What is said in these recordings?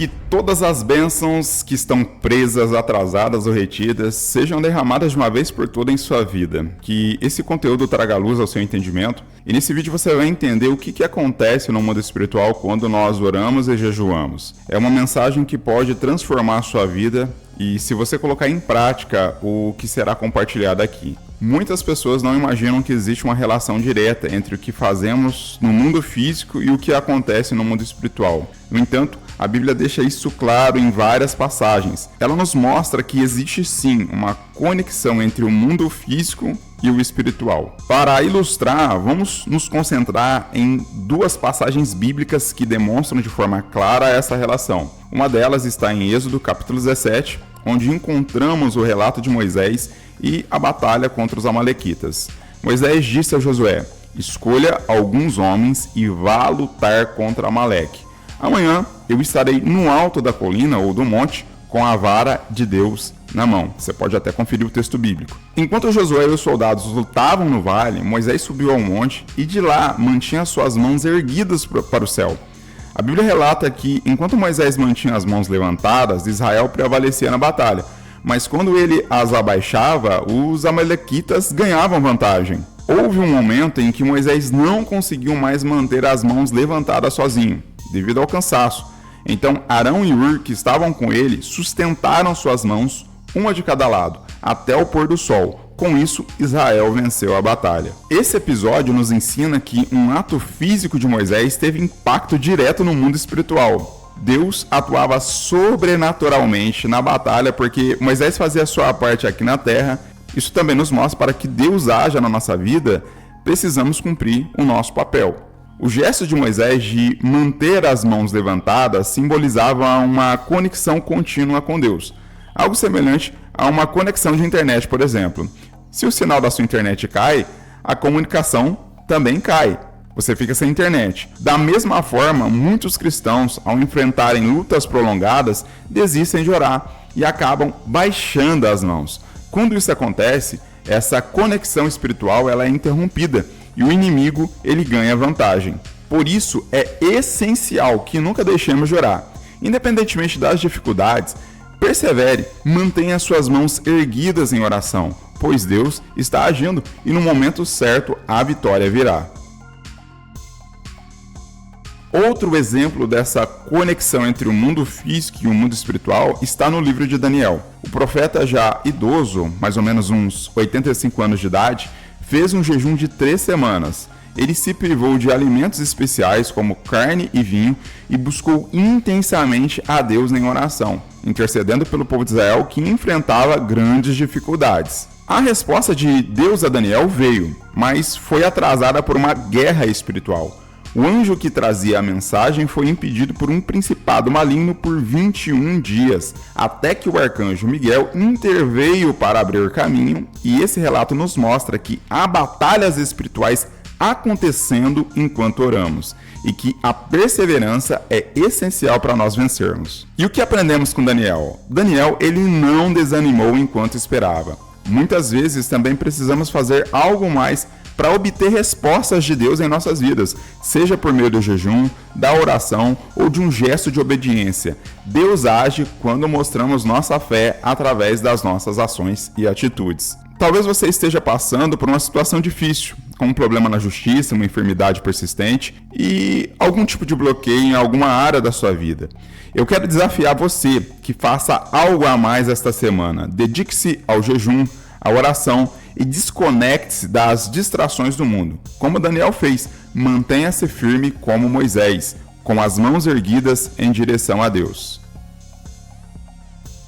Que todas as bênçãos que estão presas, atrasadas ou retidas sejam derramadas de uma vez por todas em sua vida. Que esse conteúdo traga luz ao seu entendimento. E nesse vídeo você vai entender o que acontece no mundo espiritual quando nós oramos e jejuamos. É uma mensagem que pode transformar a sua vida e se você colocar em prática o que será compartilhado aqui. Muitas pessoas não imaginam que existe uma relação direta entre o que fazemos no mundo físico e o que acontece no mundo espiritual. No entanto, a Bíblia deixa isso claro em várias passagens. Ela nos mostra que existe sim uma conexão entre o mundo físico e o espiritual. Para ilustrar, vamos nos concentrar em duas passagens bíblicas que demonstram de forma clara essa relação. Uma delas está em Êxodo capítulo 17, onde encontramos o relato de Moisés e a batalha contra os amalequitas. Moisés disse a Josué: escolha alguns homens e vá lutar contra Amaleque. Amanhã eu estarei no alto da colina ou do monte com a vara de Deus na mão. Você pode até conferir o texto bíblico. Enquanto Josué e os soldados lutavam no vale, Moisés subiu ao monte e de lá mantinha suas mãos erguidas para o céu. A Bíblia relata que, enquanto Moisés mantinha as mãos levantadas, Israel prevalecia na batalha. Mas quando ele as abaixava, os amalequitas ganhavam vantagem. Houve um momento em que Moisés não conseguiu mais manter as mãos levantadas sozinho, devido ao cansaço. Então Arão e Hur, que estavam com ele, sustentaram suas mãos, uma de cada lado, até o pôr do sol. Com isso, Israel venceu a batalha. Esse episódio nos ensina que um ato físico de Moisés teve impacto direto no mundo espiritual. Deus atuava sobrenaturalmente na batalha porque Moisés fazia a sua parte aqui na terra. Isso também nos mostra para que Deus haja na nossa vida, precisamos cumprir o nosso papel. O gesto de Moisés de manter as mãos levantadas simbolizava uma conexão contínua com Deus. Algo semelhante a uma conexão de internet, por exemplo. Se o sinal da sua internet cai, a comunicação também cai. Você fica sem internet. Da mesma forma, muitos cristãos, ao enfrentarem lutas prolongadas, desistem de orar e acabam baixando as mãos. Quando isso acontece, essa conexão espiritual ela é interrompida e o inimigo ele ganha vantagem. Por isso, é essencial que nunca deixemos de orar. Independentemente das dificuldades, persevere, mantenha suas mãos erguidas em oração, pois Deus está agindo e no momento certo a vitória virá. Outro exemplo dessa conexão entre o mundo físico e o mundo espiritual está no livro de Daniel. O profeta já idoso, mais ou menos uns 85 anos de idade, fez um jejum de 3 semanas. Ele se privou de alimentos especiais como carne e vinho e buscou intensamente a Deus em oração, intercedendo pelo povo de Israel que enfrentava grandes dificuldades. A resposta de Deus a Daniel veio, mas foi atrasada por uma guerra espiritual. O anjo que trazia a mensagem foi impedido por um principado maligno por 21 dias, até que o arcanjo Miguel interveio para abrir caminho, e esse relato nos mostra que há batalhas espirituais acontecendo enquanto oramos, e que a perseverança é essencial para nós vencermos. E o que aprendemos com Daniel? Daniel, ele não desanimou enquanto esperava. Muitas vezes também precisamos fazer algo mais para obter respostas de Deus em nossas vidas, seja por meio do jejum, da oração ou de um gesto de obediência. Deus age quando mostramos nossa fé através das nossas ações e atitudes. Talvez você esteja passando por uma situação difícil, com um problema na justiça, uma enfermidade persistente e algum tipo de bloqueio em alguma área da sua vida. Eu quero desafiar você que faça algo a mais esta semana. Dedique-se ao jejum, à oração e desconecte-se das distrações do mundo. Como Daniel fez, mantenha-se firme como Moisés, com as mãos erguidas em direção a Deus.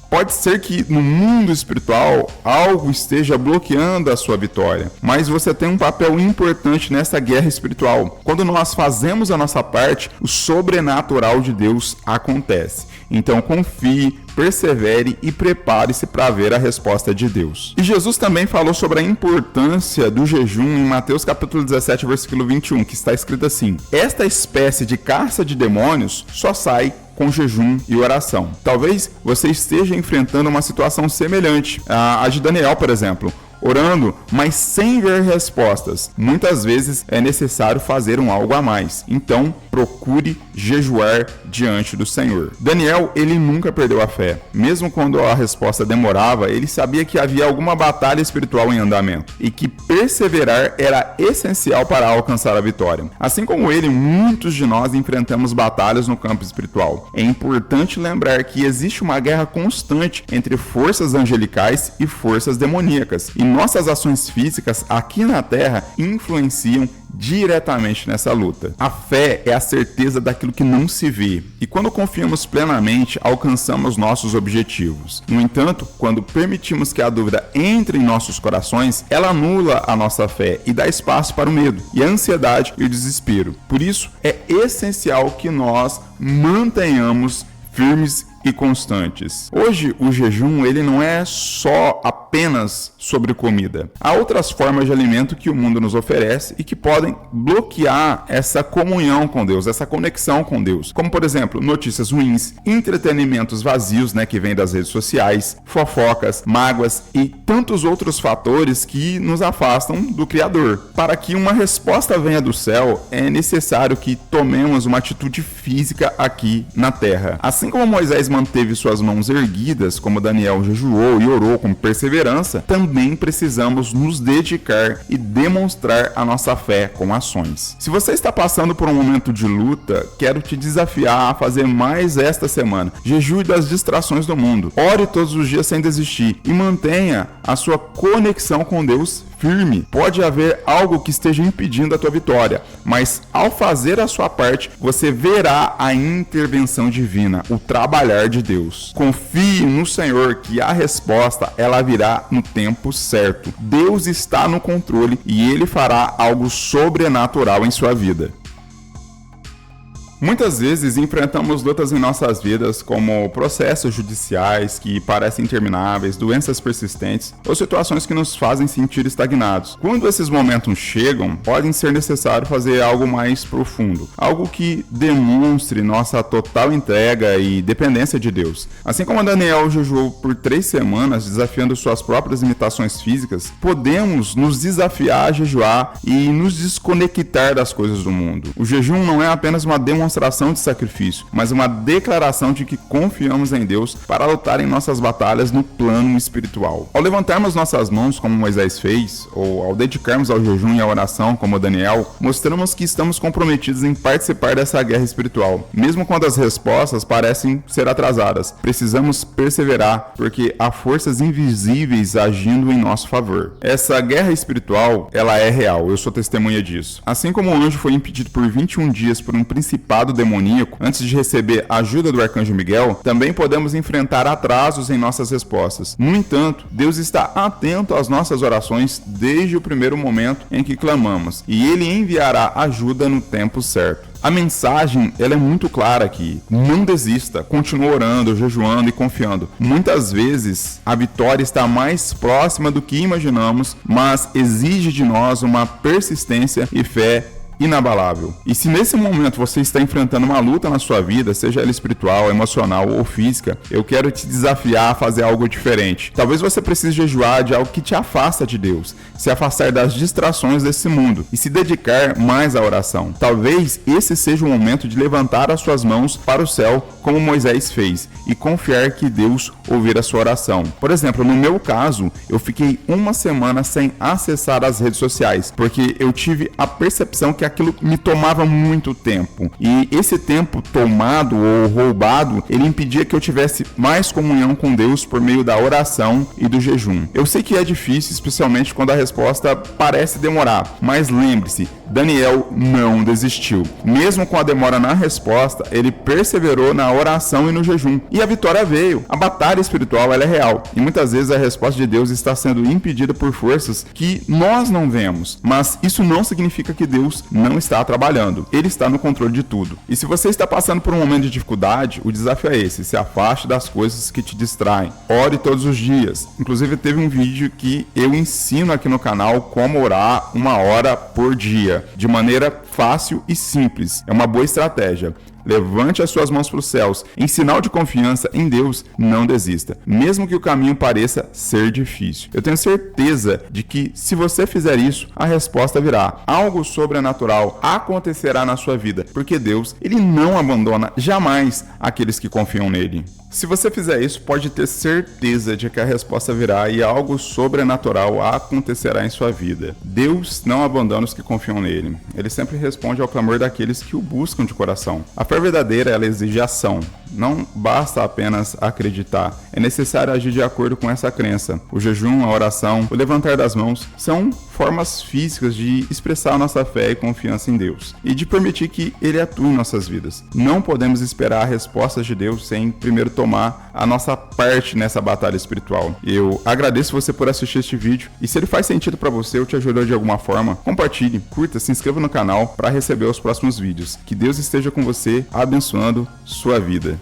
Pode ser que no mundo espiritual algo esteja bloqueando a sua vitória, mas você tem um papel importante nessa guerra espiritual. Quando nós fazemos a nossa parte, o sobrenatural de Deus acontece. Então confie, persevere e prepare-se para ver a resposta de Deus. E Jesus também falou sobre a importância do jejum em Mateus capítulo 17, versículo 21, que está escrito assim: esta espécie de caça de demônios só sai com jejum e oração. Talvez você esteja enfrentando uma situação semelhante à de Daniel, por exemplo. orando, mas sem ver respostas. Muitas vezes é necessário fazer algo a mais. Então, procure jejuar diante do Senhor. Daniel, ele nunca perdeu a fé. Mesmo quando a resposta demorava, ele sabia que havia alguma batalha espiritual em andamento e que perseverar era essencial para alcançar a vitória. Assim como ele, muitos de nós enfrentamos batalhas no campo espiritual. É importante lembrar que existe uma guerra constante entre forças angelicais e forças demoníacas, e nossas ações físicas aqui na Terra influenciam diretamente nessa luta. A fé é a certeza daquilo que não se vê, e quando confiamos plenamente, alcançamos nossos objetivos. No entanto, quando permitimos que a dúvida entre em nossos corações, ela anula a nossa fé e dá espaço para o medo, e a ansiedade e o desespero. Por isso, é essencial que nós mantenhamos firmes e constantes. Hoje, o jejum ele não é só apenas sobre comida. Há outras formas de alimento que o mundo nos oferece e que podem bloquear essa comunhão com Deus, essa conexão com Deus. Como, por exemplo, notícias ruins, entretenimentos vazios, que vêm das redes sociais, fofocas, mágoas e tantos outros fatores que nos afastam do Criador. Para que uma resposta venha do céu, é necessário que tomemos uma atitude física aqui na terra. Assim como Moisés manteve suas mãos erguidas, como Daniel jejuou e orou com perseverança, também precisamos nos dedicar e demonstrar a nossa fé com ações. Se você está passando por um momento de luta, quero te desafiar a fazer mais esta semana. Jejue das distrações do mundo. Ore todos os dias sem desistir e mantenha a sua conexão com Deus firme. Pode haver algo que esteja impedindo a tua vitória, mas ao fazer a sua parte, você verá a intervenção divina, o trabalhar de Deus. Confie no Senhor que a resposta ela virá no tempo certo. Deus está no controle e Ele fará algo sobrenatural em sua vida. Muitas vezes enfrentamos lutas em nossas vidas, como processos judiciais que parecem intermináveis, doenças persistentes ou situações que nos fazem sentir estagnados. Quando esses momentos chegam, pode ser necessário fazer algo mais profundo, algo que demonstre nossa total entrega e dependência de Deus. Assim como Daniel jejuou por 3 semanas, desafiando suas próprias limitações físicas, podemos nos desafiar a jejuar e nos desconectar das coisas do mundo. O jejum não é apenas uma demonstração de sacrifício, mas uma declaração de que confiamos em Deus para lutar em nossas batalhas no plano espiritual. Ao levantarmos nossas mãos, como Moisés fez, ou ao dedicarmos ao jejum e à oração, como Daniel, mostramos que estamos comprometidos em participar dessa guerra espiritual. Mesmo quando as respostas parecem ser atrasadas, precisamos perseverar, porque há forças invisíveis agindo em nosso favor. Essa guerra espiritual, ela é real, eu sou testemunha disso. Assim como o anjo foi impedido por 21 dias por um principado demoníaco antes de receber a ajuda do arcanjo Miguel, também podemos enfrentar atrasos em nossas respostas. No entanto, Deus está atento às nossas orações desde o primeiro momento em que clamamos, e Ele enviará ajuda no tempo certo. A mensagem ela é muito clara aqui. Não desista, continue orando, jejuando e confiando. Muitas vezes a vitória está mais próxima do que imaginamos, mas exige de nós uma persistência e fé inabalável. E se nesse momento você está enfrentando uma luta na sua vida, seja ela espiritual, emocional ou física, eu quero te desafiar a fazer algo diferente. Talvez você precise jejuar de algo que te afasta de Deus, se afastar das distrações desse mundo e se dedicar mais à oração. Talvez esse seja o momento de levantar as suas mãos para o céu, como Moisés fez, e confiar que Deus ouvirá a sua oração. Por exemplo, no meu caso, eu fiquei 1 semana sem acessar as redes sociais, porque eu tive a percepção que aquilo me tomava muito tempo. E esse tempo tomado ou roubado, ele impedia que eu tivesse mais comunhão com Deus por meio da oração e do jejum. Eu sei que é difícil, especialmente quando a resposta parece demorar, mas lembre-se, Daniel não desistiu. Mesmo com a demora na resposta, ele perseverou na oração e no jejum. E a vitória veio. A batalha espiritual ela é real. E muitas vezes a resposta de Deus está sendo impedida por forças que nós não vemos. Mas isso não significa que Deus não está trabalhando. Ele está no controle de tudo. E se você está passando por um momento de dificuldade, o desafio é esse: se afaste das coisas que te distraem. Ore todos os dias. Inclusive teve um vídeo que eu ensino aqui no canal como orar 1 hora por dia, de maneira fácil e simples. É uma boa estratégia. Levante as suas mãos para os céus. Em sinal de confiança em Deus, não desista, mesmo que o caminho pareça ser difícil. Eu tenho certeza de que, se você fizer isso, a resposta virá. Algo sobrenatural acontecerá na sua vida, porque Deus, ele não abandona jamais aqueles que confiam nele. Se você fizer isso, pode ter certeza de que a resposta virá e algo sobrenatural acontecerá em sua vida. Deus não abandona os que confiam nele. Ele sempre responde ao clamor daqueles que o buscam de coração. A fé verdadeira, ela exige ação. Não basta apenas acreditar. É necessário agir de acordo com essa crença. O jejum, a oração, o levantar das mãos são formas físicas de expressar nossa fé e confiança em Deus e de permitir que Ele atue em nossas vidas. Não podemos esperar respostas de Deus sem primeiro tomar a nossa parte nessa batalha espiritual. Eu agradeço você por assistir este vídeo e, se ele faz sentido para você ou te ajudou de alguma forma, compartilhe, curta, se inscreva no canal para receber os próximos vídeos. Que Deus esteja com você, abençoando sua vida.